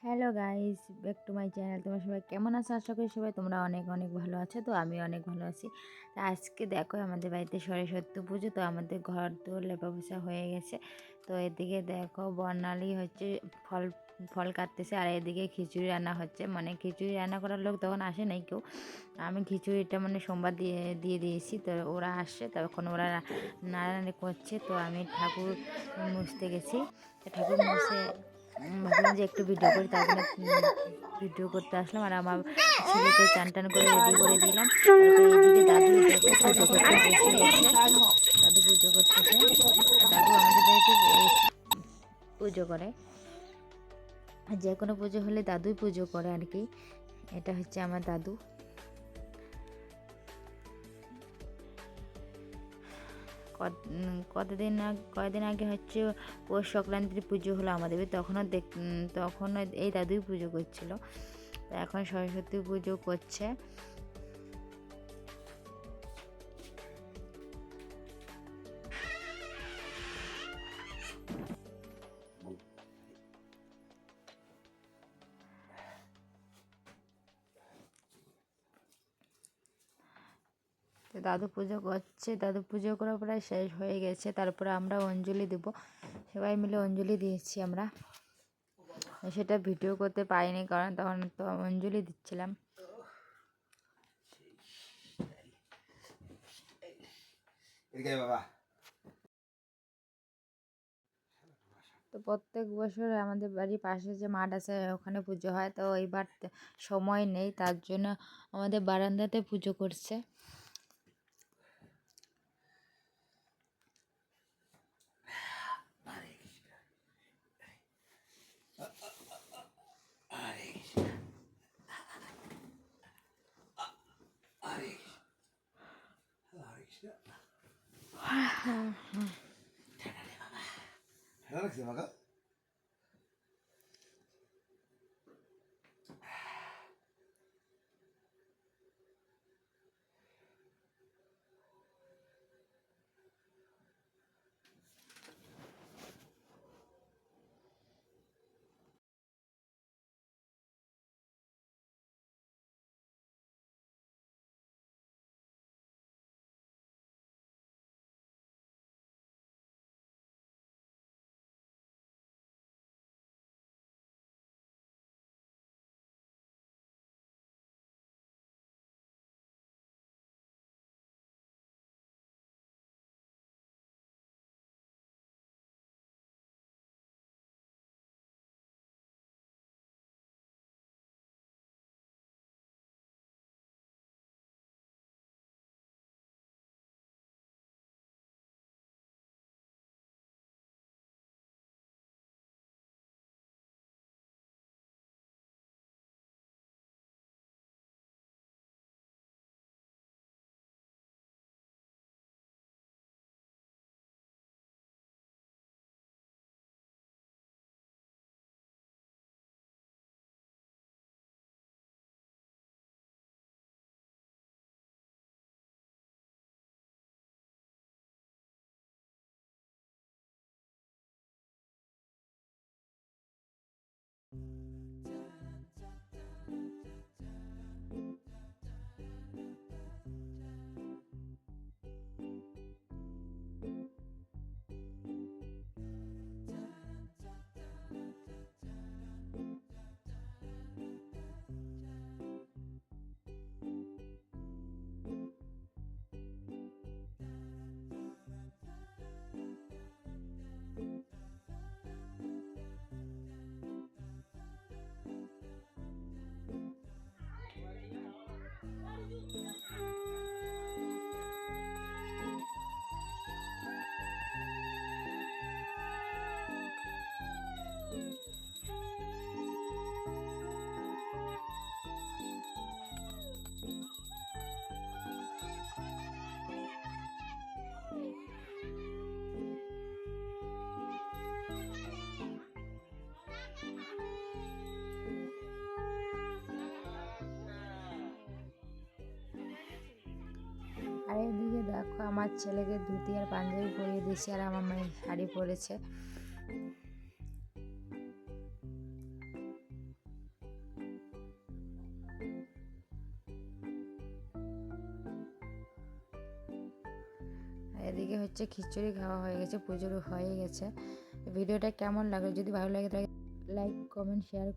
Hello guys, back to my channel. তোমরা সবাই কেমন আছো? আশা করি সবাই তোমরা অনেক অনেক ভালো আছো। তো আমি অনেক ভালো আছি। তো আজকে দেখো আমাদের বাড়িতে সরস্বতী পুজো, তো আমাদের ঘর দোর লেপা পোছা হয়ে গেছে। তো এদিকে দেখো বর্ণালী হচ্ছে ফল ফল কাটতেছে, আর এদিকে খিচুড়ি রান্না হচ্ছে। মানে খিচুড়ি রান্না করার লোক তখন আসে নাই কেউ। আমি খিচুড়িটা মানে সোমবার দিয়ে দিয়ে দিয়েছি, তো ওরা আসছে, তখন ওরা নাড়ানাড়ি করছে। তো আমি ঠাকুর মুছতে গেছি, তো ঠাকুর মুছে ভাবলাম যে একটু ভিডিও করি, তার জন্য ভিডিও করতে আসলাম। আর আমার ছেলেকে চান টান করে রেডি করে দিলাম। তারপরে এদিকে দাদু দেখো পুজো করতে বসে গেছে। দাদু পুজো করতেছে। দাদু আমাদের বাড়িতে পুজো করে, যে কোনো পুজো হলে দাদুই পুজো করে আর কি। এটা হচ্ছে আমার দাদু। কয়েকদিন আগে হচ্ছে পৌষ সংক্রান্তির পুজো হলো আমাদের, তখনও এই দাদুই পুজো করছিল। এখন সরস্বতী পুজো করছে। তো দাদু পুজো করছে, দাদু পুজো করা প্রায় শেষ হয়ে গেছে। তারপরে আমরা অঞ্জলি দেব, সবাই মিলে অঞ্জলি দিয়েছি আমরা। সেটা ভিডিও করতে পারিনি, কারণ তখন তো অঞ্জলি দিচ্ছিলাম। তো প্রত্যেক বছর আমাদের বাড়ির পাশে যে মাঠ আছে ওখানে পুজো হয়। তো এইবার সময় নেই, তার জন্য আমাদের বারান্দাতে পুজো করছে। আর এদিকে দেখো আমার ছেলেকে ধুতি আর পাঞ্জাবি পরিয়ে দিয়েছি, আর আমার মেয়ে শাড়ি পরেছে। এদিকে হচ্ছে খিচুড়ি খাওয়া হয়ে গেছে, পুজোর হয়ে গেছে। ভিডিওটা কেমন লাগলো, যদি ভালো লাগে তাহলে লাইক কমেন্ট শেয়ার